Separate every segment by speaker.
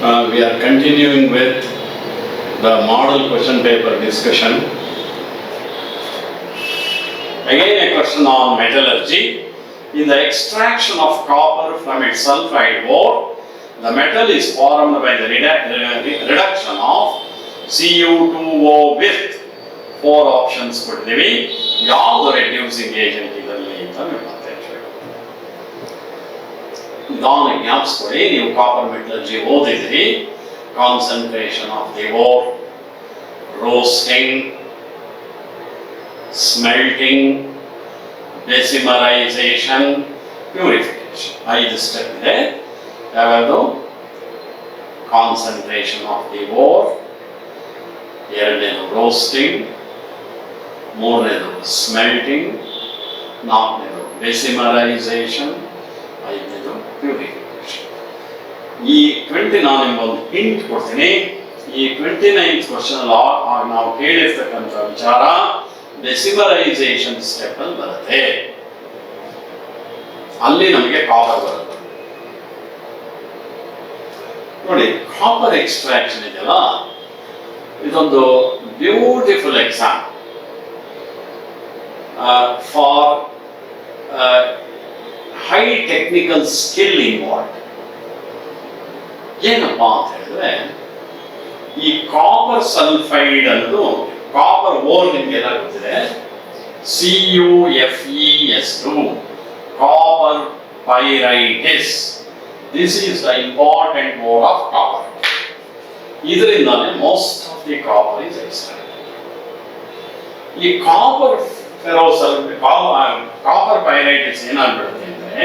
Speaker 1: We are continuing with the model question paper discussion. Again a question on metallurgy. In the extraction of copper from its sulfide ore, the metal is formed by the reduction of Cu2O with 4 options ಕೊಟ್ಟಿದ್ದೀವಿ. ಯಾವುದು reducing agent ಇದರಲ್ಲಿ ಅಂತ ಮತ್ತೆ ಇದನ್ನು ಜ್ಞಾಪಿಸ್ಕೊಳ್ಳಿ. ನೀವು copper metallurgy ಓದಿದ್ರಿ. Concentration of the ore, roasting, smelting, bessemerisation, purification 5 step ಇದೆ. ಯಾವುದು? ಕಾನ್ಸಂಟ್ರೇಷನ್ ಆಫ್ ದಿ ಓರ್, ಎರಡನೇದು ರೋಸ್ಟಿಂಗ್, ಮೂರನೇದು ಸ್ಮೆಲ್ಟಿಂಗ್, ನಾಲ್ಕನೇದು ಡೆಸಿಮರೈಸೇಷನ್, ಐದನೇದು ಪ್ಯೂರಿಫಿಕೇಶನ್. ಈ 20 ನಾನು ನಿಮ್ಗೊಂದು ಹಿಂಟ್ ಕೊಡ್ತೀನಿ. ಈ 29th ಕ್ವಶನ್ ನಾವು ಕೇಳಿರ್ತಕ್ಕಂಥ ವಿಚಾರ ಡೆಸಿಮರೈಸೇಷನ್ ಸ್ಟೆಪ್ ಅಲ್ಲಿ ಬರುತ್ತೆ. ಅಲ್ಲಿ ನಮಗೆ ಕಾಪರ್ ಬರುತ್ತೆ. ನೋಡಿ, ಕಾಪರ್ ಎಕ್ಸ್ಟ್ರಾಕ್ಷನ್ ಇದೆಯಲ್ಲ, ಇದೊಂದು beautiful example for high technical skill involve. ಏನಪ್ಪಾ ಅಂತ ಹೇಳಿದ್ರೆ, ಈ ಕಾಪರ್ ಸಲ್ಫೈಡ್ ಅನ್ನೋದು ಕಾಪರ್ ಓರ್ ನಿಮ್ಗೆಲ್ಲ ಗೊತ್ತಿದೆ, CuFeS2, copper pyrites. This is the important ore of copper. ಇದರಿಂದಾನೆ most of the copper is extracted. ಈ ಕಾಪರ್ ಕಾಪರ್ ಪೈರೈಟಿಸ್ ಏನಾಗ್ಬಿಡುತ್ತೆ ಅಂದ್ರೆ,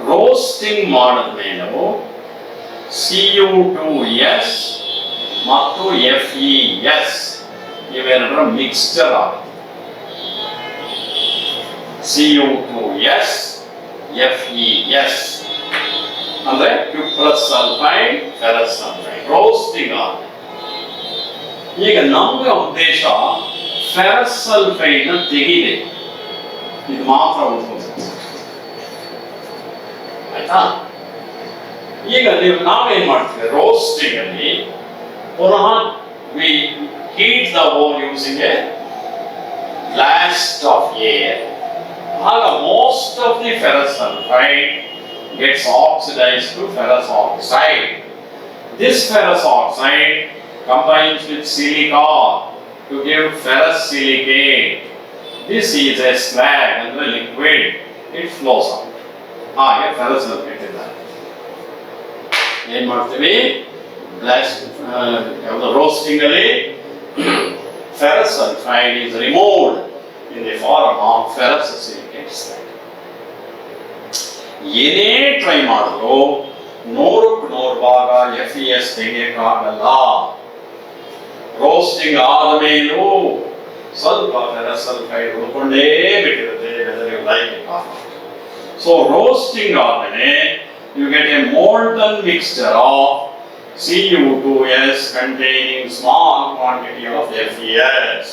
Speaker 1: ರೋಸ್ಟಿಂಗ್ ಮಾಡಿದ್ಮೇಲೆ Cu2S ಮತ್ತು FeS ಇವೆರಡರ ಮಿಕ್ಸ್ಚರ್ ಆಗುತ್ತೆ. Cu2S FeS ಅಂದ್ರೆ cuprous sulphide, ferrous sulphide roasting ಆಗುತ್ತೆ. ಈಗ ನಮ್ಮ ಉದ್ದೇಶ ಫೆರಸ್ ಸಲ್ಫೈಡ್ ನ ತೆಗಿದೆ, ಇದು ಮಾತ್ರ ಉಳ್ಕೊಂಡು ಆಯ್ತಾ. ಈಗ ನಾವೇನ್ ಮಾಡ್ತೀವಿ, ರೋಸ್ಟಿಂಗ್ ಅಲ್ಲಿ ಪುನಃ we heat the ore using a blast of air. ಆಗ most of the ferrous sulphide gets oxidized to ferrous oxide. This ferrous oxide combines with silica to give ferrous silicate. This is a slag and the liquid, it flows out. ಹಾಗೆ ferrous sulfate ಇದೆ. ಏನ್ ಮಾಡ್ತೀವಿ, blast ಯಾವುದು roasting ಅಲ್ಲಿ ferrous sulfide is removed in the form of ferrous silicate slag. ಏನೇ try ಮಾಡಿದ್ರು 100% ಭಾಗ FeS ತೆಗೆಯಕ್ಕಾಗಲ್ಲ. ರೋಸ್ಟಿಂಗ್ ಆದಮೇಲೂ ಸ್ವಲ್ಪ ಫೆರಸ್ ಸಲ್ಫೈಡ್ ಉಳ್ಕೊಂಡೇ ಬಿಟ್ಟಿರುತ್ತೆ, whether you like it or not. So roasting ಆದ್ಮೇಲೆ you get a molten mixture of Cu2S containing small quantity of FeS.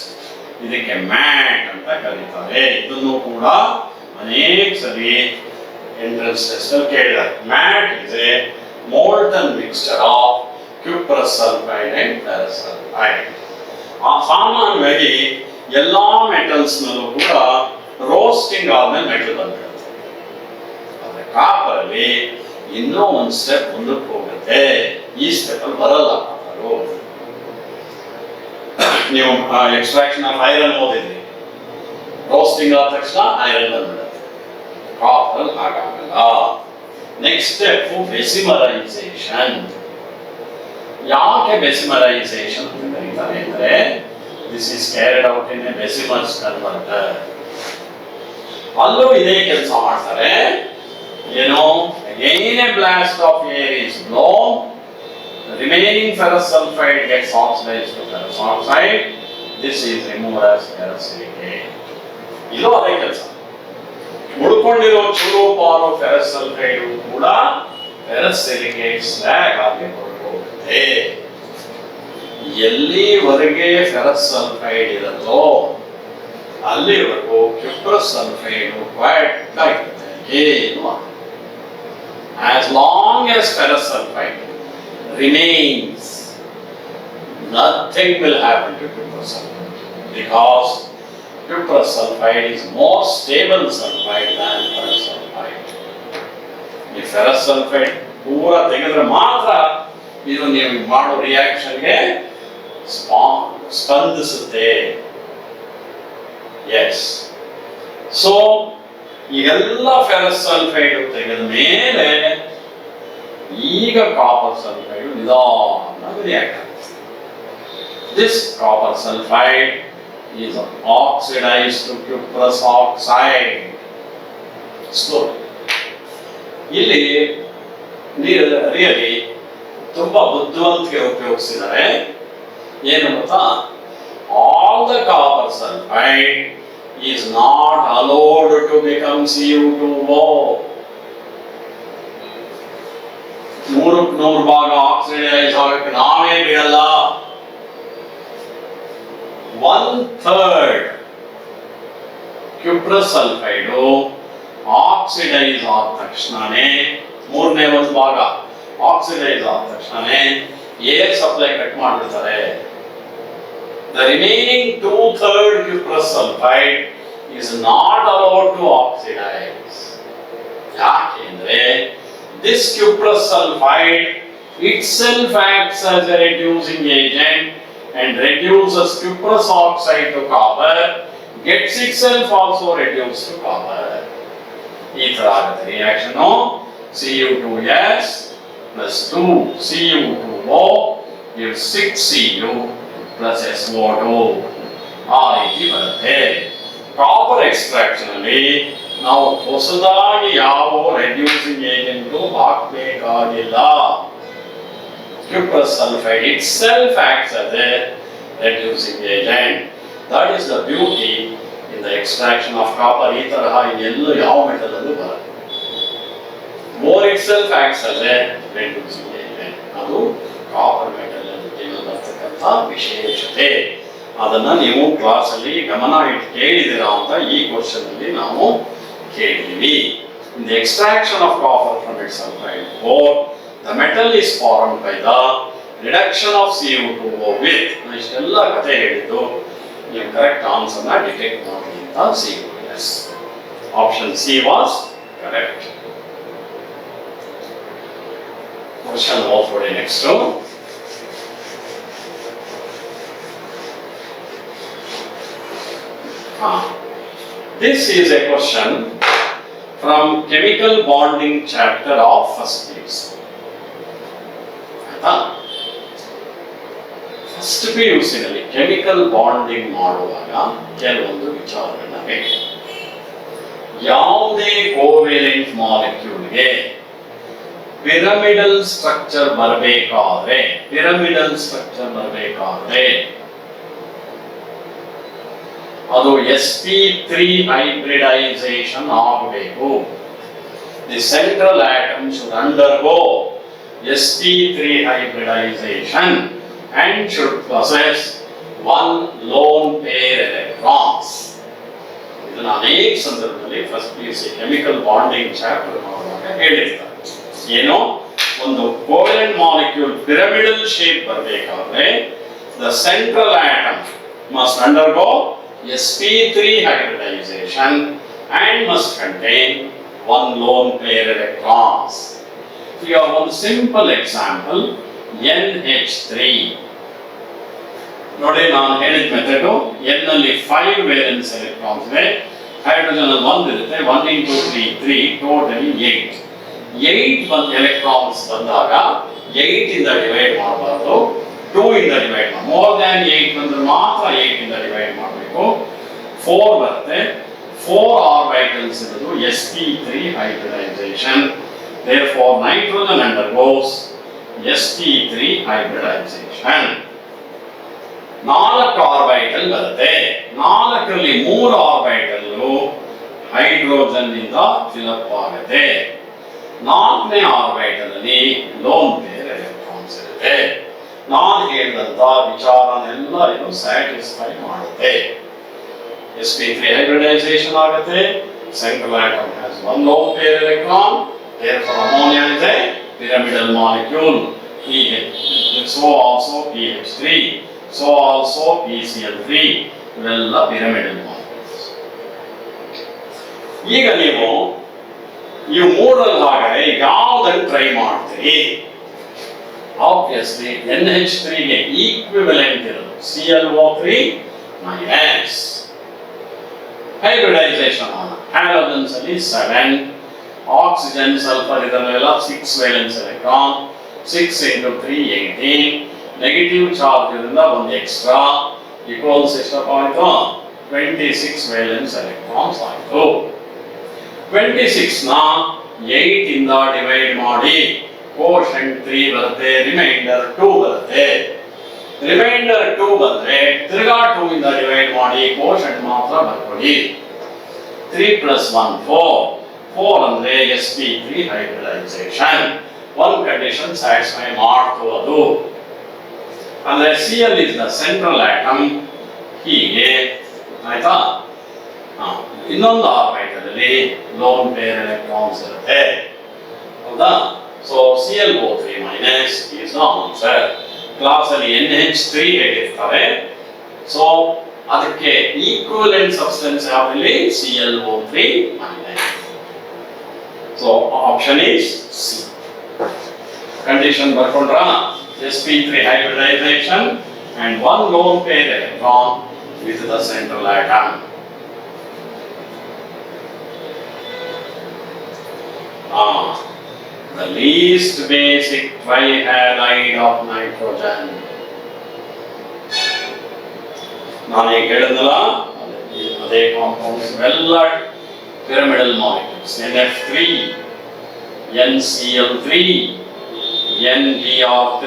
Speaker 1: ಇದಕ್ಕೆ ಮ್ಯಾಟ್ ಅಂತ ಕರೀತಾರೆ. ಇದನ್ನು ಕೂಡ ಅನೇಕ ಸರಿ ಎಂಟ್ರೆನ್ಸ್ ಟೆಸ್ಟ್ ಅಲ್ಲಿ ಕೇಳಿದ್ದಾರೆ. Mat is A molten mixture of cuprous sulphide and ferrous sulphide. ಸಾಮಾನ್ಯವಾಗಿ ಎಲ್ಲಾ ಮೆಟಲ್ಸ್ ನಲ್ಲೂ ಕೂಡ ರೋಸ್ಟಿಂಗ್ ಆದ್ಮೇಲೆ ಮೆಟಲ್ ಬಂದಿರುತ್ತೆ. ಆದ್ರೆ ಕಾಪರ್ ಅಲ್ಲಿ ಇನ್ನೂ ಒಂದು ಸ್ಟೆಪ್ ಮುಂದಕ್ಕೆ ಹೋಗುತ್ತೆ. ಈ ಸ್ಟೆಪ್ ಅಲ್ಲಿ ಬರಲ್ಲ ಕಾಪರು. ನೀವು ಎಕ್ಸ್ಟ್ರಾಕ್ಷನ್ ಆಫ್ ಐರನ್ ಓದಿದ್ರಿ, ರೋಸ್ಟಿಂಗ್ ಆದ ತಕ್ಷಣ ಐರನ್ ಬಂದ್ಬಿಡುತ್ತೆ. ಕಾಪರ್ ಹಾಗಾಗಲ್ಲ. Next step bessemerisation. ಯಾಕೆ ಡೆಸಿಮರೈಸೇಷನ್ ಅಂತ ಕರೀತಾರೆ ಅಂದ್ರೆ, this is carried out in a Bessemer's converter. ಅಲ್ಲೂ ಇದೇ ಕೆಲಸ ಮಾಡ್ತಾರೆ. ಏನು, again a blast of air is blown, remaining ferrous sulphide gets oxidised to ferrous oxide. This is removed as ferrous silicate. ಇದು ಅದೇ ಕೆಲಸ. ಉಳ್ಕೊಂಡಿರೋ ಚೂರು ಪಾರು ಫೆರಸ್ ಸಲ್ಫೈಡ್ ಕೂಡ ಫೆರಸ್ ಸಿಲಿಕೇಟ್ ಸ್ಲ್ಯಾಗ್ ಆಗಿ ಹೊರಟೋಗುತ್ತೆ. ಎಲ್ಲಿವರೆಗೆ ಫೆರಸ್ ಸಲ್ಫೈಡ್ ಇರುತ್ತೋ ಅಲ್ಲಿವರೆಗೂ ಕ್ಯುಪ್ರಸ್ ಸಲ್ಫೈಡ್ ಕ್ವೈಟ್ ಆಗಿರುತ್ತೆ. ಏನು, as long as ferrous sulfide remains. Nothing will happen to cuprous sulfide because cuprous sulfide is more stable sulfide than ferrous sulfide. ಈ ferrous sulfide ಪೂರ ತೆಗೆದ್ರೆ ಮಾತ್ರ ಇದು ನೀವು ಮಾಡೋ ರಿಯಾಕ್ಷನ್ಗೆ ಸ್ಪಂದಿಸುತ್ತೆ. ಎಸ್, ಸೊ ಈಗೆಲ್ಲ ಫೆರಸ್ ಸಲ್ಫೈಡ್ ತೆಗೆದ ಮೇಲೆ ಈಗ ಕಾಪರ್ ಸಲ್ಫೈಡ್ ನಿಧಾನವಾಗಿ ರಿಯಾಕ್ಟ್ ಆಗುತ್ತೆ. This copper sulfide is oxidized to cuprous oxide. Slowly. ಇಲ್ಲಿ ರಿಯಲಿ ತುಂಬಾ ಬುದ್ಧಿವಂತಿಕೆ ಉಪಯೋಗಿಸಿದ್ದಾರೆ. ಏನು ಗೊತ್ತಾ, all the copper sulfide is not allowed to become Cu2O. 100 ಭಾಗ ಆಕ್ಸಿಡೈಸ್ ಆಗಕ್ಕೆ ನಾವೇ ಬಿಡಲ್ಲ. 1/3 ಕ್ಯುಪ್ರಸ್ ಸಲ್ಫೈಡ್ ಆಕ್ಸಿಡೈಸ್ ಆದ ತಕ್ಷಣನೇ, 1/3 ಭಾಗ ಆಕ್ಸಿಡೈಸ್ ಆದ ತಕ್ಷಣನೇ ಏರ್ ಸಪ್ಲೈ ಕಟ್ ಮಾಡಿಬಿಡ್ತಾರೆ. The remaining 2/3 cuprous sulfide is not allowed to oxidize. ಯಾಕೆಂದ್ರೆ this cuprous sulfide itself acts as a reducing agent and reduces cuprous oxide to copper, gets itself also reduced to copper. ಈ ತರ ಆಗುತ್ತೆ reaction. Cu2s plus 2Cu2O gives 6Cu plus SO2. ಆ ರೀತಿ ಬರುತ್ತೆ. Copper extraction ಅಲ್ಲಿ ನಾವು ಹೊಸದಾಗಿ ಯಾವ ರೆಡ್ಯೂಸಿಂಗ್ ಏಜೆಂಟ್ ಹಾಕಬೇಕಾಗಿಲ್ಲ. Cuprous sulfide itself acts as a reducing agent. That is the beauty in the extraction of copper. ಈ ತರಹ ಎಲ್ಲೂ ಯಾವ ಮೆಟಲ್ ಅಲ್ಲೂ ಬರುತ್ತೆ. Ore itself acts as a reducing agent. ಅದು ಕಾಪರ್ ಮೆಟಲ್ ಅಲ್ಲಿ ಬರ್ತಕ್ಕಂಥ ವಿಶೇಷತೆ. ಅದನ್ನ ನೀವು ಕ್ಲಾಸ್ ಅಲ್ಲಿ ಗಮನ ಇಟ್ಟು ಕೇಳಿದಿರಾ ಅಂತ ಈ ಕ್ವಶನ್ ಅಲ್ಲಿ ನಾವು ಕೇಳಿದೀವಿ. In the extraction of copper from its sulfide ore, the metal is formed by the reduction of Cu2O with. ಇಷ್ಟೆಲ್ಲ ಕಥೆ ಹೇಳಿದ್ದು ನೀವು ಕರೆಕ್ಟ್ ಆನ್ಸರ್ ನ ಡಿಟೆಕ್ಟ್ ಮಾಡಿ ಅಂತ C2S. Option C was correct. Question ಓದ್ಕೊಳ್ಳಿ next. This is a question from chemical bonding chapter of first year. First PUC ನಲ್ಲಿ chemical bonding ಮಾಡುವಾಗ ಕೆಲವೊಂದು ವಿಚಾರಗಳನ್ನ ಹೇಳಿ. ಯಾವುದೇ ಕೋವೆಲೆಂಟ್ ಮಾಲಿಕ್ಯೂಲ್ಗೆ ಪಿರಮಿಡಲ್ ಸ್ಟ್ರಕ್ಚರ್ ಬರಬೇಕಾದ್ರೆ ಅದು sp3 hybridization ಆಗಬೇಕು. The central atom should undergo sp3 hybridization and should possess one lone pair electrons. ಇದನ್ನ ಅನೇಕ ಸಂದರ್ಭದಲ್ಲಿ first PUC chemical bonding chapter ಮಾಡುವಾಗ ಹೇಳಿರ್ತಾರೆ. ಏನು, ಒಂದು ಕೋವೆಲೆಂಟ್ ಮಾಲಿಕ್ಯೂಲ್ ಪಿರಮಿಡಲ್ ಶೇಪ್ ಬರಬೇಕಾದ್ರೆ the central atom must undergo sp3 hybridization and must contain one lone pair electrons. Here one simple example, NH3. ನೋಡಿ, ನಾನು ಹೇಳಿದ ಮೆಥಡ್ N ನಲ್ಲಿ 5 ವೇಲೆನ್ಸ್ ಎಲೆಕ್ಟ್ರಾನ್ಸ್ ಇದೆ, ಹೈಡ್ರೋಜನ್ ಅಲ್ಲಿ 1 ಇರುತ್ತೆ. 1 into 3 3, ಟೋಟಲಿ 8 ಎಲೆಕ್ಟ್ರಾನ್ಸ್ ಬಂದಾಗ 8 ಇಂದ ಡಿವೈಡ್ ಮಾಡಬಾರ್ದು, 2 ಇಂದ ಡಿವೈಡ್ ಮಾಡಿ. ಮೋರ್ ದ್ಯಾನ್ 8 ಬಂದ್ರೆ ಮಾತ್ರ 8 ಇಂದ ಡಿವೈಡ್ ಮಾಡಬೇಕು. 4 ಬರುತ್ತೆ. 4 ಆರ್ಬಿಟಲ್ಸ್ ಇರೋದು sp3 hybridization. Therefore nitrogen undergoes sp3 hybridization. 4 orbital ಬರುತ್ತೆ. 4ರಲ್ಲಿ 3 ಆರ್ಬಿಟಲ್ ಹೈಡ್ರೋಜನ್ ಇಂದ ಫಿಲಪ್ ಆಗುತ್ತೆ. 4ನೇ ಆರ್ಬಿಟಲ್ ಅಲ್ಲಿ ಲೋನ್ ಪೇರ್ ಎಲೆಕ್ಟ್ರಾನ್ಸ್ ಇರುತ್ತೆ. ನಾನು ಹೇಳಿದಂತ ವಿಚಾರನೆಲ್ಲ ಇದು ಸ್ಯಾಟಿಸ್ಫೈ ಮಾಡುತ್ತೆ. sp3 hybridization ಆಗುತ್ತೆ. Central atom has one lone pair electron. Therefore ammonia is a pyramidal molecule. PH, so also PH3, so also PCl3, ಇವೆಲ್ಲ ಪಿರಮಿಡಲ್ ಮಾಲಿಕ್ಯೂಲ್ಸ್. ಈಗ ನೀವು ಈ ಮೂರರಲ್ಲಿ ಹಾಗಾದ್ರೆ ಯಾವ್ದನ್ನು ಟ್ರೈ ಮಾಡ್ತೀರಿ? ಆಬ್ವಿಯಸ್ಲಿ NH3 ಗೆ ಈಕ್ವಿವೆಲೆಂಟ್ ಇರೋದು ClO3 ಮೈನಸ್ ಹೈಬ್ರಿಡೈಸೇಷನ್ ಹ್ಯಾಲೋಜನ್ಸ್ ಅಲ್ಲಿ 7, ಆಕ್ಸಿಜನ್ ಸಲ್ಫರ್ ಇದರಲ್ಲೆಲ್ಲ 6 valence electron, 6 into 3 18, negative charge ಇದರಿಂದ ಒಂದು ಎಕ್ಸ್ಟ್ರಾ ಈಕ್ವಲ್ಸ್ ಎಷ್ಟಪ್ಪ ಆಯಿತು 26 ವೇಲೆನ್ಸ್ ಎಲೆಕ್ಟ್ರಾನ್ಸ್ ಆಯಿತು. 26 ನ 8 ಇಂದ ಡಿವೈಡ್ ಮಾಡಿ ಕೋಶೆಂಟ್ 3 ಬರುತ್ತೆ, ರಿಮೈಂಡರ್ 2 ಬರುತ್ತೆ. ರಿಮೈಂಡರ್ 2 ಬಂದ್ರೆ ತಿರ್ಗಾ 2 ಇಂದ ಡಿವೈಡ್ ಮಾಡಿ ಕೋಶೆಂಟ್ ಮಾತ್ರ ಬರ್ಕೊಳ್ಳಿ. 3 + 1 4, 4 ಅಂದ್ರೆ sp3 ಹೈಬ್ರಿಡೈಸೇಷನ್. ಒಂದು ಕಂಡೀಷನ್ ಸ್ಯಾಟಿಸ್ಫೈ ಮಾಡ್ತು ಅದು ಅಂದ್ರೆ Cl is the central atom. ಹೀಗೆ ಆಯ್ತಾ? ಇನ್ನೊಂದು ಆರ್ಬಿಟಲ್ ಅಲ್ಲಿ ಲೋನ್ ಪೇರ್ ಎಲೆಕ್ಟ್ರಾನ್ಸ್ ಇರುತ್ತೆ, ಹೌದಾ? So ClO3 minus is the answer. Class ಅಲ್ಲಿ NH3 ಹೇಗಿರ್ತಾರೆ, ಸೊ ಅದಕ್ಕೆ ಈಕ್ವಿವೆಲೆಂಟ್ ಸಬ್ಸ್ಟೆನ್ಸ್ ಯಾವ್ದಲ್ಲಿ ClO3 minus. So option is C. Condition ಬರ್ಕೊಂಡ್ರ sp3 hybridization and one lone pair electron with the central atom. The least basic trihalide of nitrogen. ನಾನು ಈಗ ಹೇಳಿದ್ನಲ್ಲ ಅದೇ compounds ಎಲ್ಲ pyramidal molecules NF3, NCl3, NBr3,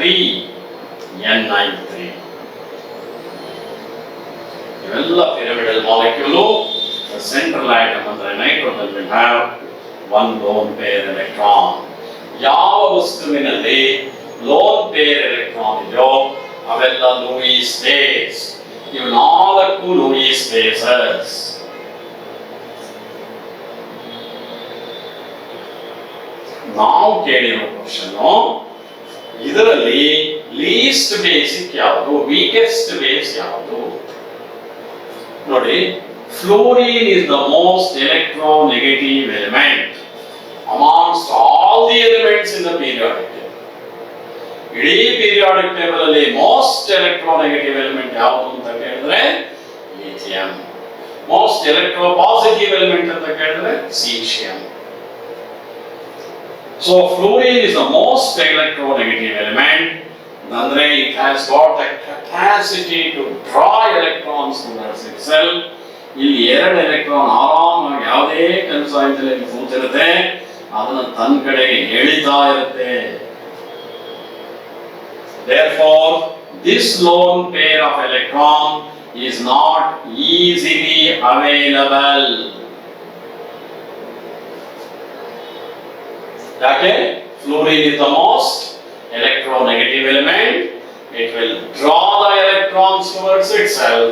Speaker 1: Ni3. ಇವೆಲ್ಲ pyramidal molecule. The central atom ಅಂದ್ರೆ nitrogen will have one lone pair electron. ಯಾವ ವಸ್ತುವಿನಲ್ಲಿ lone pair electron ಇದೆಯೋ ಅವೆಲ್ಲ ಲೂಯಿಸ್ ಬೇಸ್. ಇವು 4 ಲೂಯಿಸ್ ಬೇಸಸ್. ನಾವು ಕೇಳಿರೋ ಕ್ವಶನ್ ಇದರಲ್ಲಿ ಲೀಸ್ಟ್ ಬೇಸಿಕ್ ಯಾವುದು, ವೀಕೆಸ್ಟ್ ಬೇಸ್ ಯಾವುದು? ನೋಡಿ, fluorine is the most electronegative element amongst all the elements in the periodic table. ಇಡೀ periodic table ಅಲ್ಲಿ ಮೋಸ್ಟ್ ಎಲೆಕ್ಟ್ರೋನೆಗೆಟಿವ್ ಎಲಿಮೆಂಟ್ ಯಾವುದು ಅಂತ ಕೇಳಿದ್ರೆ ಲಿಥಿಯಂ. ಮೋಸ್ಟ್ ಎಲೆಕ್ಟ್ರೋಪಾಸಿಟಿವ್ ಎಲಿಮೆಂಟ್ ಅಂತ ಕೇಳಿದ್ರೆ caesium. So fluorine is the most electronegative element. Andre it has got a capacity to draw electrons towards itself. ಇಲ್ಲಿ 2 electron ಆರಾಮಾಗಿ ಯಾವುದೇ ಕೆಲಸ ಇಲ್ಲದೆ ಕೂತಿರುತ್ತೆ, ಅದನ್ನ ತನ್ನ ಕಡೆಗೆ ಎಳಿತಾ ಇರುತ್ತೆ. Therefore this lone pair of electron is not easily available. Okay, fluorine is the most electronegative element. It will draw the electrons towards itself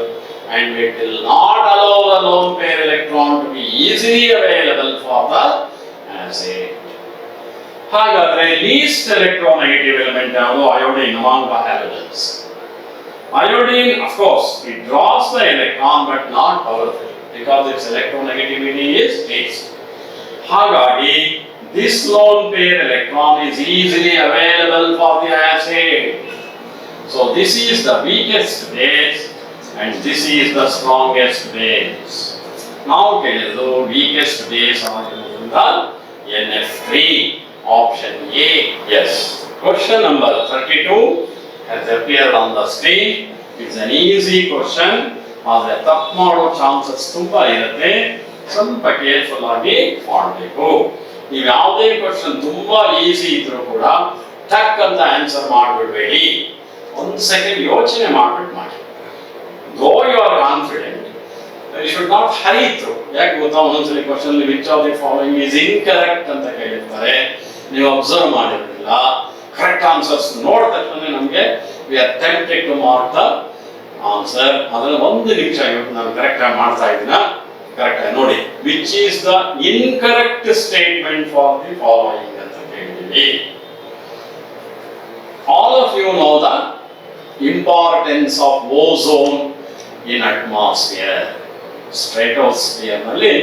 Speaker 1: and it will not allow the lone pair electron to be easily available for the acid. ಹಾಗಾದ್ರೆ least electronegative element ಯಾವುದು? iodine among the halogens. Iodine, of course, it draws the electron but not powerfully because its electronegativity is least. ಹಾಗಾಗಿ this lone pair electron is easily available for the acid. So this is the weakest base and this is the strongest base. Now ಕೇಳಿದ್ದು weakest base ಆಗಿರೋದ್ರಿಂದ NF3. Option A, yes. Question number 32 has appeared on the screen. It's an easy question. ಆದರೆ ತಪ್ಪು ಮಾಡೋ chances ತುಂಬಾ ಇರುತ್ತೆ, ಸ್ವಲ್ಪ careful ಆಗಿ ಮಾಡಬೇಕು. ನೀವು ಯಾವುದೇ ಕ್ವಶನ್ ತುಂಬಾ ಈಸಿ ಇದ್ರೂ ಕೂಡ ಟಕ್ ಅಂತ ಆನ್ಸರ್ ಮಾಡಿಬಿಡ್ಬೇಡಿ. 1 ಸೆಕೆಂಡ್ ಯೋಚನೆ ಮಾಡ್ಬಿಟ್ಟು ಮಾಡಿ. Though you are confident, you should not hurry through. ಯಾಕೆ ಗೊತ್ತಾ, ಒಂದೊಂದ್ಸಲಿ question which of the following is incorrect ಅಂತ ಕೇಳಿರ್ತಾರೆ, ನೀವು ಅಬ್ಸರ್ವ್ ಮಾಡಿರಲಿಲ್ಲ. ಕರೆಕ್ಟ್ ಆನ್ಸರ್ಸ್ ನೋಡಿದ ತಕ್ಷಣ ನಮಗೆ we are tempted to mark the answer. ಅದನ್ನ 1 ನಿಮಿಷ ಇವತ್ತು ನಾನು ಕರೆಕ್ಟ್ ಆಗಿ ಮಾಡ್ತಾ ಇದ್ದೀನ, ಕರೆಕ್ಟ್ ಆಗಿ ನೋಡಿ. Which is the incorrect statement for the following ಅಂತ ಕೇಳಿದ್ದೀವಿ. Importance of ozone in atmosphere. Stratosphere ನಲ್ಲಿ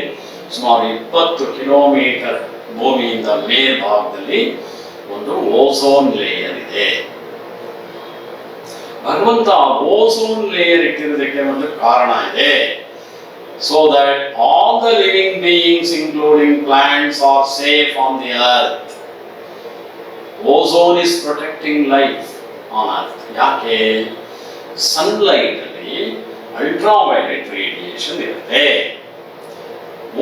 Speaker 1: ಸುಮಾರು 20 ಕಿಲೋಮೀಟರ್ ಭೂಮಿಯಿಂದ ಮೇಲ್ಭಾಗದಲ್ಲಿ ಒಂದು ಓಝೋನ್ ಲೇಯರ್ ಇದೆ. ಭಗವಂತ ಓಝೋನ್ ಲೇಯರ್ ಇಟ್ಟಿರೋದಕ್ಕೆ ಒಂದು ಕಾರಣ ಇದೆ. So that all the living beings including plants are safe on the earth. Ozone is protecting life on earth. ಯಾಕೆ? ಸನ್ಲೈಟ್ ಅಲ್ಲಿ ಅಲ್ಟ್ರಾವೈಲೆಟ್ ರೇಡಿಯೇಷನ್ ಇರುತ್ತೆ.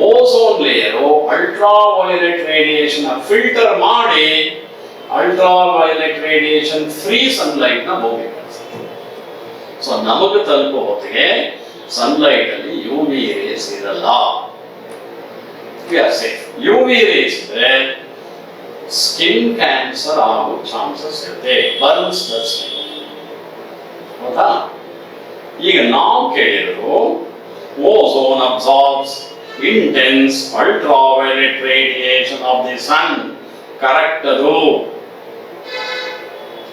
Speaker 1: Ozone layer ultraviolet radiation filter ಮಾಡಿ ultraviolet radiation free sunlight ನ ಭೂಮಿಗೆ ಕಳಿಸುತ್ತೆ. So ನಮಗೆ ತಲುಪೋ ಹೊತ್ತಿಗೆ sunlight ಅಲ್ಲಿ UV rays ಇರಲ್ಲ. UV ರೇಸ್ ಇದ್ರೆ ಸ್ಕಿನ್ ಕ್ಯಾನ್ಸರ್ ಆಗೋ ಚಾನ್ಸಸ್ ಇರುತ್ತೆ. Burns the skin. ಹೌದಾ? ಈಗ ನಾವು ಕೇಳಿದ್ರು ozone absorbs intense ultraviolet radiation of the sun. Correct ಅದು.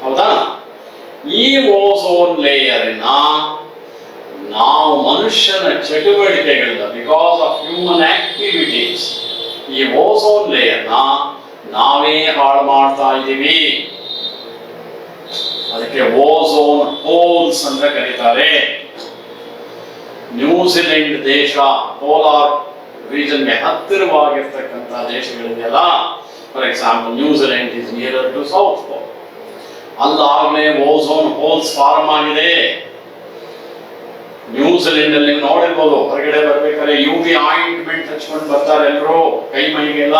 Speaker 1: ಹೌದಾ? ಈ ಓಝೋನ್ ಲೇಯರ್ ನಾವು ಮನುಷ್ಯನ ಚಟುವಟಿಕೆಗಳಿಂದ ಬಿಕಾಸ್ ಆಫ್ ಹ್ಯೂಮನ್ ಆಕ್ಟಿವಿಟೀಸ್ ಈ ಓಝೋನ್ ಲೇಯರ್ ನಾವೇ ಹಾಳು ಮಾಡ್ತಾ ಇದ್ದೀವಿ. ಅದಕ್ಕೆ ಓಝೋನ್ ಹೋಲ್ಸ್ ಅಂತ ಕರೀತಾರೆ. ನ್ಯೂಜಿಲೆಂಡ್ ದೇಶ ಪೋಲಾರ್ ರೀಜನ್ಗೆ ಹತ್ತಿರವಾಗಿರ್ತಕ್ಕಂಥ ದೇಶಗಳಿದೆಯಲ್ಲ, for example New Zealand is nearer to south pole. ಅಲ್ಲಾಗಲೇ ಓಝೋನ್ ಹೋಲ್ಸ್ ಫಾರ್ಮ್ ಆಗಿದೆ. ನ್ಯೂಜಿಲೆಂಡ್ ಅಲ್ಲಿ ನೋಡಿರ್ಬೋದು, ಹೊರಗಡೆ ಬರ್ಬೇಕಾದ್ರೆ UV ಆಯಿಂಟ್ಮೆಂಟ್ ಹಚ್ಕೊಂಡು ಬರ್ತಾರೆ ಎಲ್ಲರೂ, ಕೈ ಮೈಗೆಲ್ಲ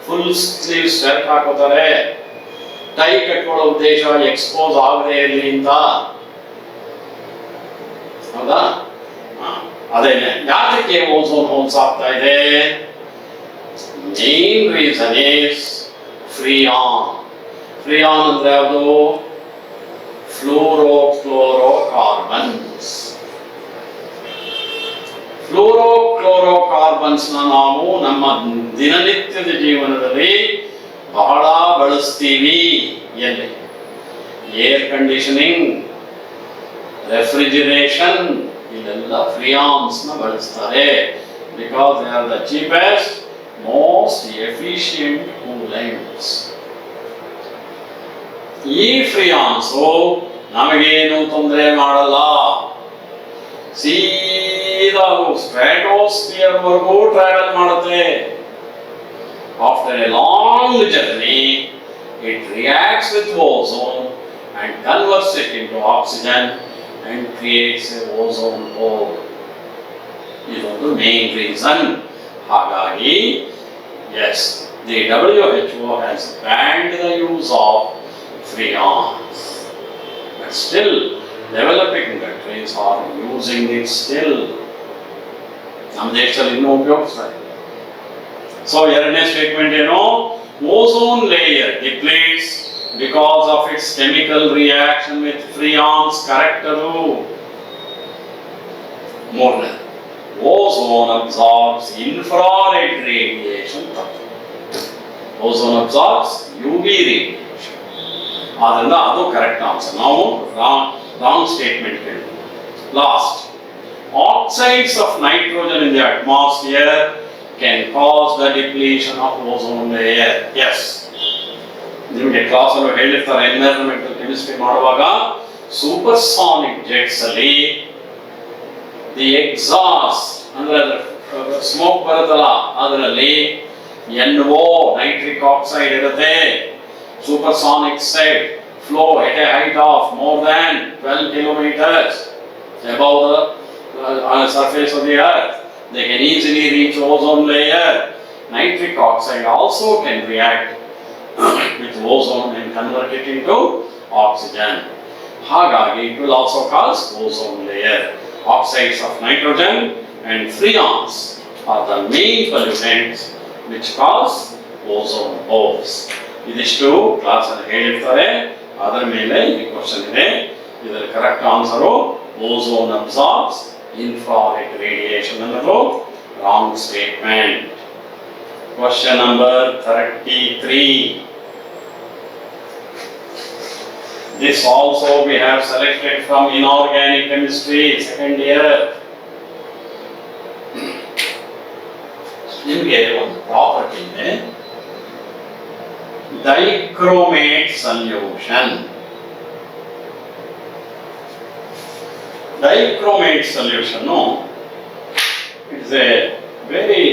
Speaker 1: ಫುಲ್ ಸ್ಲೀವ್ ಶರ್ಟ್ ಹಾಕೋತಾರೆ. ಟೈ ಕಟ್ಕೊಳ್ಳೋ ಉದ್ದೇಶ ಎಕ್ಸ್ಪೋಸ್ ಆಗದೆ ಇರಲಿ ಅಂತ. ಹೌದಾ? ಅದೇನೆ ಯಾಕೆ ಓಝೋನ್ ಹೋಲ್ಸ್ ಆಗ್ತಾ ಇದೆ? Main reason is freon. Freon ಅಂದ್ರೆ ಯಾವುದು? ಫ್ಲೋರೋಫ್ಲೋರೋಕಾರ್ಬನ್ಸ್. ಫ್ಲೋರೋಕ್ಲೋರೋಕಾರ್ಬನ್ಸ್ ನಾವು ನಮ್ಮ ದಿನನಿತ್ಯದ ಜೀವನದಲ್ಲಿ ಬಹಳ ಬಳಸ್ತೀವಿ. ಎಲ್ಲಿ? ಏರ್ ಕಂಡೀಷನಿಂಗ್, ರೆಫ್ರಿಜಿರೇಷನ್, ಇಲ್ಲೆಲ್ಲ ಫ್ರಿಯಾನ್ಸ್ ನ ಬಳಸ್ತಾರೆ. Because they are the cheapest most efficient coolants. ಈ ಫ್ರಿಯಾನ್ಸ್ ನಮಗೇನು ತೊಂದರೆ ಮಾಡಲ್ಲ. ಸೀದಾ ಸ್ಟ್ರಾಟೋಸ್ಫಿಯರ್ ವರೆಗೂ ಟ್ರಾವೆಲ್ ಮಾಡುತ್ತೆ. After A long journey it reacts with ozone and converts it into oxygen and creates a ozone hole. ಇದೊಂದು ಮೇನ್ ರೀಸನ್. ಹಾಗಾಗಿ yes, the WHO has banned the use of freons, but still developing countries are using it still. ನಮ್ಮ ದೇಶದಲ್ಲಿ ಇನ್ನೂ ಉಪಯೋಗಿಸ್ತಾರೆ. So ಎರಡನೇ statement ಏನು? Ozone layer depletes because of its chemical reaction with freons. Correct adu. More ozone absorbs infrared radiation. Ozone absorbs UV radiation. Adanda adu correct answer. Now wrong statement keli. Last, oxides of nitrogen in the atmosphere can cause the depletion of ozone layer. Yes. ನಿಮಗೆ class ಅಲ್ಲೂ ಹೇಳಿರ್ತಾರೆ, environmental chemistry ಮಾಡುವಾಗ supersonic jets ಅಲ್ಲಿ the exhaust ಅಂದ್ರೆ smoke ಬರುತ್ತಲ್ಲ, ಅದರಲ್ಲಿ NO nitric oxide ಇರುತ್ತೆ. Supersonic set flow at a height of more than 12 kilometers above the surface of the earth. They can easily reach ozone layer. Nitric oxide also can react with ozone and convert it into oxygen. Hagagi it will also cause ozone layer. Oxides of nitrogen and freons are the main pollutants which cause ozone holes. Idishtu class alli helirtare, adar mele ee question ide. Idar correct answer ozone absorbs infrared radiation annadu wrong statement. Question number 33. This also we have selected from inorganic chemistry, second year. ನಿಮಗೆ ಒಂದು property ಇದೆ, dichromate solution. Dichromate solution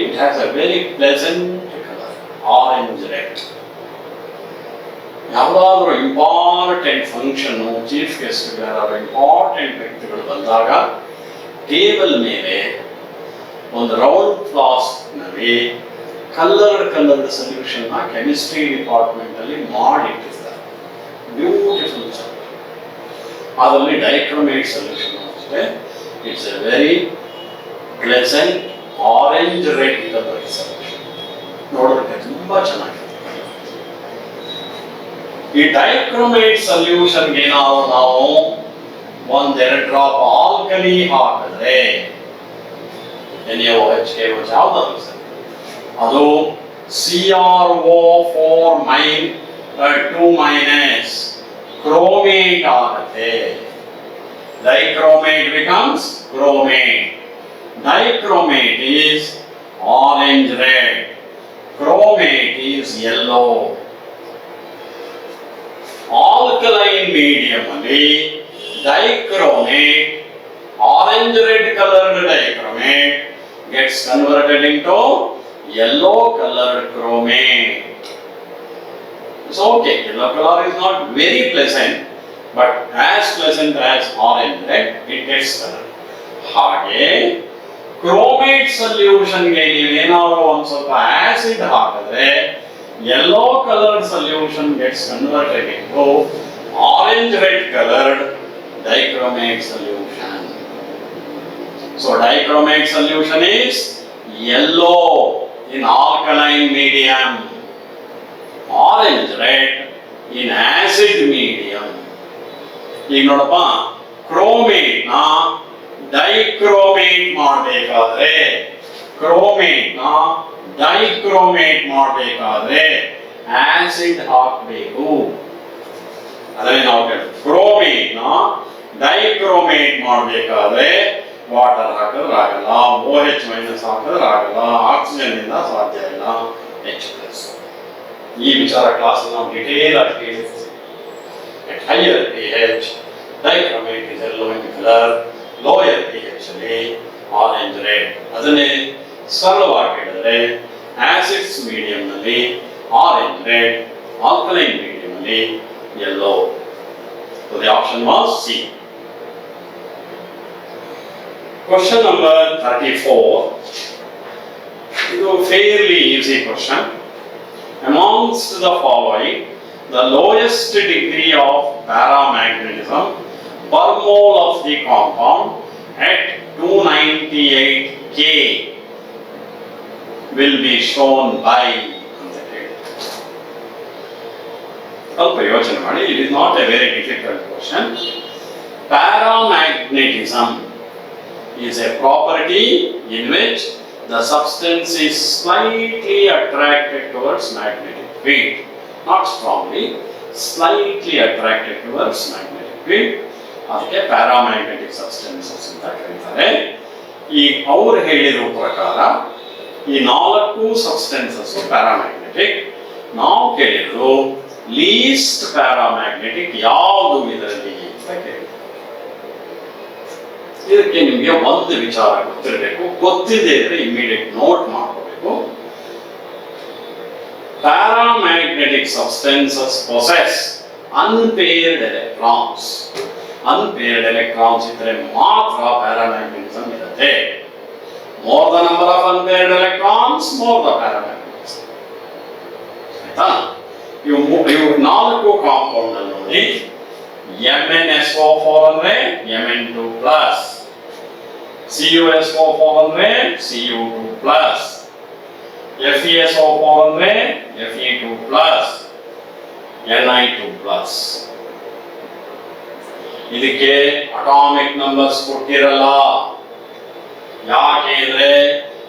Speaker 1: it has a very pleasant color, orange red. ಯಾವುದಾದ್ರೂ important function, chief guest ಯಾರು important ವ್ಯಕ್ತಿಗಳು ಬಂದಾಗ table ಮೇಲೆ ಒಂದು round ಫ್ಲಾಸ್ಕ್ನಲ್ಲಿ ಕಲರ್ಡ್ ಸೊಲ್ಯೂಷನ್ ಕೆಮಿಸ್ಟ್ರಿ ಡಿಪಾರ್ಟ್ಮೆಂಟ್ ಅಲ್ಲಿ ಮಾಡಿಟ್ಟಿರ್ತಾರೆ. ಬ್ಯೂಟಿಫುಲ್ ಅದರಲ್ಲಿ ಡೈಕ್ರೋಮೇಟ್ ಸೊಲ್ಯೂಷನ್ ಅಷ್ಟೇ. It's a very pleasant orange red colour solution. ನೋಡೋದಕ್ಕೆ ತುಂಬಾ ಚೆನ್ನಾಗಿದೆ. ಈ ಡೈಕ್ರೋಮೇಟ್ ಸೊಲ್ಯೂಷನ್ಗೆ ನಾವು ಒಂದೆರಡು ಡ್ರಾಪ್ ಆಲ್ಕಲಿ ಹಾಕಿದ್ರೆ NaOH KOH ಯಾವ್ದಾದ್ರು ಸರ್, ಅದು CrO4 ಕ್ರೋಮೇಟ್ ಆಗುತ್ತೆ. Dichromate becomes chromate. Dichromate is orange red. Chromate is yellow. Alkaline medium ಅಲ್ಲಿ dichromate, orange red colored dichromate gets converted into yellow colored chromate. It's okay, yellow color is not very pleasant, but as pleasant as orange red, it gets colored. ಹಾಗೆ chromate ಸೊಲ್ಯೂಷನ್ಗೆ ನೀವೇನಾದರೂ ಒಂದು ಸ್ವಲ್ಪ acid ಹಾಕಿದ್ರೆ yellow colored solution gets converted into orange red colored dichromate solution. So dichromate solution is yellow in alkaline medium, orange red in acid medium. ಈಗ ನೋಡಪ್ಪ, chromate ನ dichromate ಮಾಡಬೇಕಾದ್ರೆ, chromate ನ ಡೈಕ್ರೋಮೇಟ್ ಮಾಡಬೇಕಾದ್ರೆ ಆಸಿಡ್ ಹಾಕಬೇಕು. ಅದನ್ನೇ ನಾವು ಕ್ರೋಮೇಟ್ ನ ಡೈಕ್ರೋಮೇಟ್ ಮಾಡಬೇಕಾದ್ರೆ ವಾಟರ್ ಹಾಕಿದ್ರೆ ಆಗಲ್ಲ, OH ಮೈನಸ್ ಹಾಕಿದ್ರೆ ಆಗಲ್ಲ, ಆಕ್ಸಿಜನ್ ಇಂದ ಸಾಧ್ಯ ಇಲ್ಲ, H+. ಈ ವಿಚಾರ ಕ್ಲಾಸ್ ನಾವು ಡಿಟೇಲ್ ಆಗಿ ಹೇಳಿರ್ತೀವಿ. At higher pH, dichromate is yellow in color, lower pH ಅಲ್ಲಿ orange red. ಅದನ್ನೇ ಸರಳವಾಗಿ ಹೇಳಿದ್ರೆ ಆಸಿಡ್ಸ್ ಮೀಡಿಯಂ ನಲ್ಲಿ ಆರೆಂಜ್ ರೆಡ್, ಆಲ್ಕಲೈನ್ ಮೀಡಿಯಂ ನಲ್ಲಿ yellow. So the option was C. Question number 34. It is a fairly easy question. Amongst the following, the lowest degree of paramagnetism per mole of the compound at 298 K will be shown by. ಸ್ವಲ್ಪ ಯೋಚನೆ ಮಾಡಿ, it is not a very difficult question. Paramagnetism is a property in which the substance is slightly attracted towards magnetic field, not strongly, slightly attracted towards magnetic field. ಅದಕ್ಕೆ paramagnetic substances ಅಂತ ಕರೀತಾರೆ. ಈ ಅವ್ರು ಹೇಳಿರೋ ಪ್ರಕಾರ ಈ 4 ಸಬ್ಸ್ಟೆನ್ಸಸ್ ಪ್ಯಾರಾಮ್ಯಾಗ್ನೆಟಿಕ್. ನಾವು ಕೇಳಿದ್ರು ಲೀಸ್ಟ್ ಪ್ಯಾರಾಮ್ಯಾಗ್ನೆಟಿಕ್ ಯಾವುದು ಇದರಲ್ಲಿ ಅಂತ ಕೇಳಿದ್ರು. ಇದಕ್ಕೆ ನಿಮಗೆ ಒಂದು ವಿಚಾರ ಗೊತ್ತಿರಬೇಕು, ಗೊತ್ತಿದೆ ಇದ್ರೆ ಇಮಿಡಿಯೇಟ್ ನೋಟ್ ಮಾಡ್ಕೋಬೇಕು. Paramagnetic substances possess unpaired electrons. Unpaired electrons ಇದ್ರೆ ಮಾತ್ರ ಪ್ಯಾರಾಮ್ಯಾಗ್ನೆಟಿಸಮ್ ಇರುತ್ತೆ. More the number of unpaired electrons, more the paramagnetism. ಆಯ್ತಾ? ಇವು 4 ಕಾಂಪೌಂಡ್ ಅನ್ನು ನೋಡಿ. MnSO4 ಅಂದ್ರೆ Mn2+, CuSO4 ಅಂದ್ರೆ Cu2+, FeSO4 ಅಂದ್ರೆ Fe2+, Ni2+. ಇದಕ್ಕೆ ಅಟಾಮಿಕ್ ನಂಬರ್ಸ್ ಕೊಟ್ಟಿರಲ್ಲ. ಯಾಕೆ ಅಂದ್ರೆ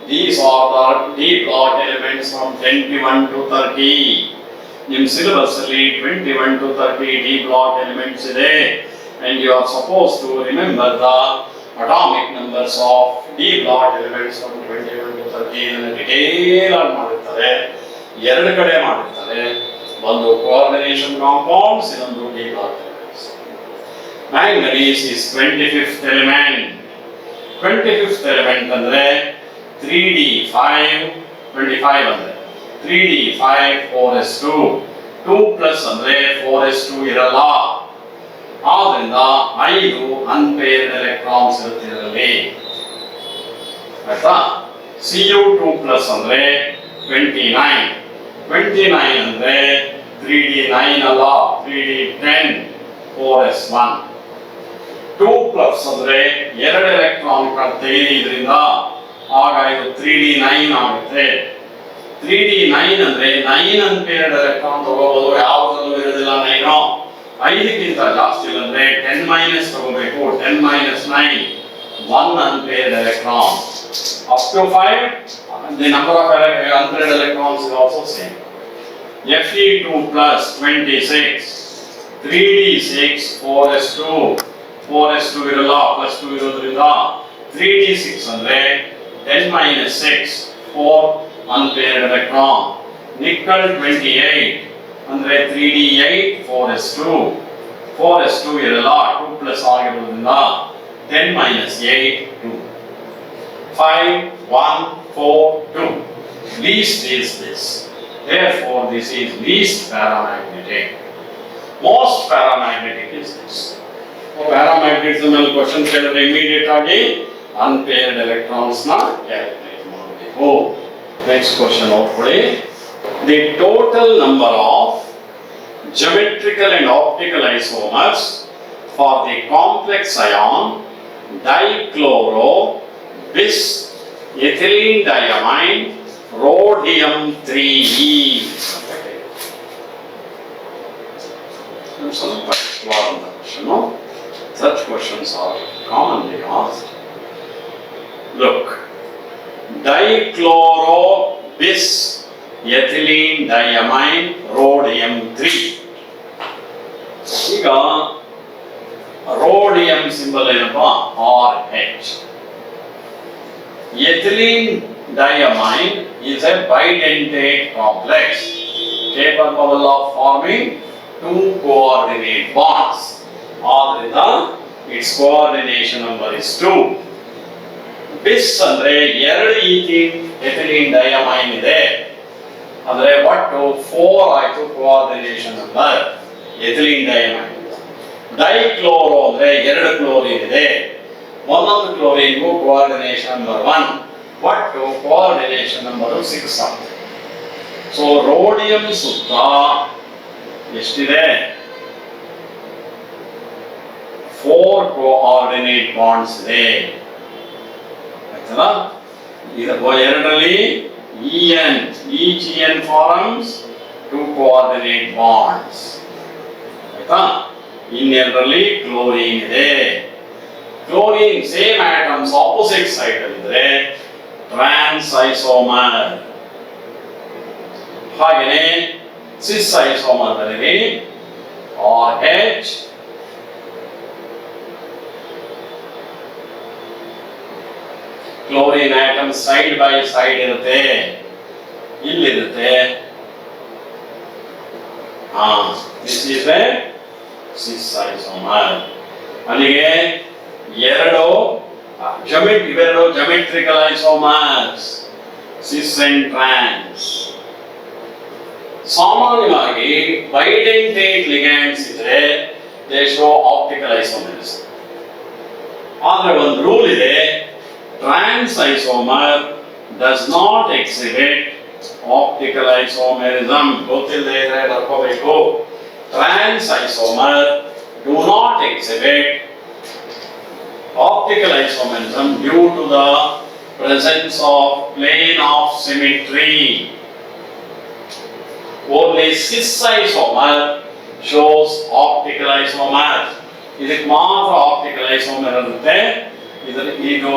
Speaker 1: these are the d block elements from 21 to 30. ನಿಮ್ಮ ಸಿಲೆಬಸ್ ಅಲ್ಲಿ 21 to 30 ಡಿ ಬ್ಲಾಕ್ ಎಲಿಮೆಂಟ್ಸ್ ಇದೆ and you are supposed to remember the atomic numbers of d block elements from 21 to 30 ಅನ್ನು detail ಆಗಿ ಮಾಡಿರ್ತಾರೆ. ಎರಡು ಕಡೆ ಮಾಡಿರ್ತಾರೆ, ಒಂದು ಕೋಆರ್ಡಿನೇಷನ್ ಕಾಂಪೌಂಡ್ಸ್, ಇನ್ನೊಂದು D block elements. Manganese is 25th element. 25th element ಅಂದ್ರೆ 3d5 25 ಅಂದ್ರೆ 3d5 4s2 2 ಪ್ಲಸ್ ಅಂದ್ರೆ 4s2 ಇರಲ್ಲ. ಆದ್ರಿಂದ 5 ಅನ್ಪೇರ್ಡ್ ಎಲೆಕ್ಟ್ರಾನ್ಸ್ ಇರುತ್ತಿರಲಿ. ಆಯ್ತಾ? Cu2 ಪ್ಲಸ್ ಅಂದ್ರೆ 29 29 ಅಂದ್ರೆ 3d9 ಅಲ್ಲ 3d10 4s1 2 ಪ್ಲಸ್ ಅಂದ್ರೆ 2 ಎಲೆಕ್ಟ್ರಾನ್ ತೆಗೆದಿದ್ರಿಂದ ಆಗ ಇದು 3d9 ಆಗುತ್ತೆ. 3d9 ಅಂದ್ರೆ 9 ಅನ್ಪೇರ್ಡ್ ಎಲೆಕ್ಟ್ರಾನ್ ತಗೋಬಹುದು, ಯಾವುದಲ್ಲೂ ಇರೋದಿಲ್ಲ 9. 5ಕ್ಕಿಂತ ಜಾಸ್ತಿ ಅಂದ್ರೆ 10 ಮೈನಸ್ ತಗೋಬೇಕು. 10 minus 9 1 unpaired electron. Up to 5 the number of unpaired electrons is also same. Fe2 plus 26 3d6 4s2 4s2 ಇರಲ್ಲ plus 2 ಇರೋದ್ರಿಂದ 3d6 ಅಂದ್ರೆ 10 minus 6 4 unpaired electron. Nickel 28 ಅಂದ್ರೆ 3d8 4s2 4s2 ಇರಲ್ಲ 2 ಪ್ಲಸ್ ಆಗಿರೋದ್ರಿಂದ 10 minus 8 2 5 1 4 2 least is this, therefore this is least paramagnetic. Most paramagnetic is this. Paramagnetism ಅಲ್ಲಿ question ಕೇಳಿದ್ರೆ immediate ಆಗಿ unpaired electrons ನ ಕ್ಯಾಲ್ಕುಲೇಟ್ ಮಾಡಬೇಕು. ನೆಕ್ಸ್ಟ್ ಕ್ವೆಶ್ಚನ್ ನೋಡ್ಕೊಳ್ಳಿ. The total number of geometrical and optical isomers for the complex ion dichloro bis ethylene diamine rhodium 3e. Such questions are commonly asked. Look, dichloro bis ethylene diamine rhodium 3. ಈಗ rhodium symbol ಏನಪ್ಪ RH. Ethylene diamine is a bidentate complex capable of forming two coordinate bonds. ಆದ್ರಿಂದ its coordination number is 2. bis ಅಂದ್ರೆ 2 ethylene diamine ಇದೆ ಅಂದ್ರೆ ಒಟ್ಟು 4 ಆಯ್ತು coordination number ethylene ಡೈಮೈನ್. Dichloro ಅಂದ್ರೆ 2 chlorine ಇದೆ, ಒಂದೊಂದು ಕ್ಲೋರಿನ್ಗೂ ಕೋಆರ್ಡಿನೇಷನ್ ನಂಬರ್ 1, ಒಟ್ಟು ಕೋಆರ್ಡಿನೇಷನ್ ನಂಬರ್ 6 ಆಗುತ್ತೆ. ಸೊ ರೋಡಿಯಂ ಸುತ್ತ ಎಷ್ಟಿದೆ? 4 ಕೋಆರ್ಡಿನೇಟ್ ಬಾಂಡ್ಸ್ ಇದೆ. ಆಯ್ತಲ್ಲ? ಇದು ಎರಡರಲ್ಲಿ each en forms 2 coordinate bonds. ಆಯ್ತಾ? ಇನ್ನೆರಡರಲ್ಲಿ ಕ್ಲೋರಿನ್ ಇದೆ. Chlorine same atoms opposite side ಅಲ್ಲಿದ್ರೆ ಟ್ರಾನ್ಸ್ ಐಸೋಮರ್. ಹಾಗೇನೆ ಸಿಸ್ ಐಸೋಮರ್ ಗಳಲ್ಲಿ RH chlorine atom side by side ಇರುತ್ತೆ, ಇಲ್ಲಿರುತ್ತೆ. This is a cis isomer. ಅಲ್ಲಿಗೆ ಇವೆರಡು geometrical isomers, cis and trans. ಸಾಮಾನ್ಯವಾಗಿ ಬೈಡೆಂಟೇಟ್ ಲಿಗ್ಯಾಂಡ್ಸ್ ಇದ್ರೆ ದೇ ಶೋ ಆಪ್ಟಿಕಲ್ ಐಸೋಮರ್ಸ್. ಆದ್ರೆ ಒಂದು ರೂಲ್ ಇದೆ, trans isomer does not exhibit optical isomerism. ಗೊತ್ತಿಲ್ಲದೆ ಇದ್ರೆ ಬರ್ಕೋಬೇಕು. Trans isomer do not exhibit optical isomerism due to the presence of plane of symmetry. Only cis isomer shows optical isomer. ಇದಕ್ಕೆ ಮಾತ್ರ optical isomer ಇರುತ್ತೆ. ಇದು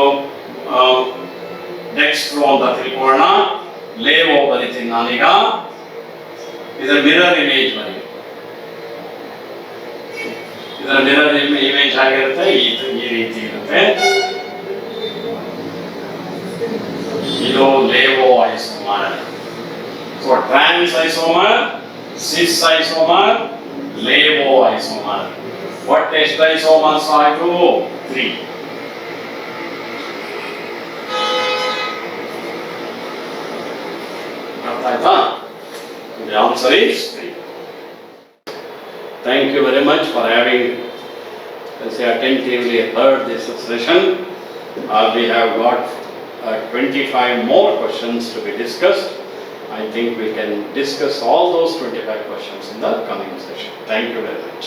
Speaker 1: dextro ಅಂತ ತಿಳ್ಕೊಳ್ಳೋಣ. ಲೇವೋ ಬರೀತೀನಿ ನಾನೀಗ. ಇದರ ಮಿರರ್ ಇಮೇಜ್ ಬನ್ನಿ. ಇದರ ಮಿರರ್ ಇಮೇಜ್ ಆಗಿರುತ್ತೆ, ಈ ರೀತಿ ಇರುತ್ತೆ. ಇದು ಲೇವೋ ಐಸೋಮರ್. ಸೊ ಟ್ರಾನ್ಸ್ ಐಸೋಮರ್, ಸಿಸ್ ಐಸೋಮರ್, ಲೇವೋ ಐಸೋಮರ್. ಒಟ್ಟು ಎಷ್ಟು ಐಸೋಮರ್ಸ್ ಆಯಿತು? 3. ಅರ್ಥ ಆಯ್ತಾ? The answer is 3. Thank you very much for having attentively heard this session. We have got 25 more questions to be discussed. I think we can discuss all those 25 questions in the coming session. Thank you very much.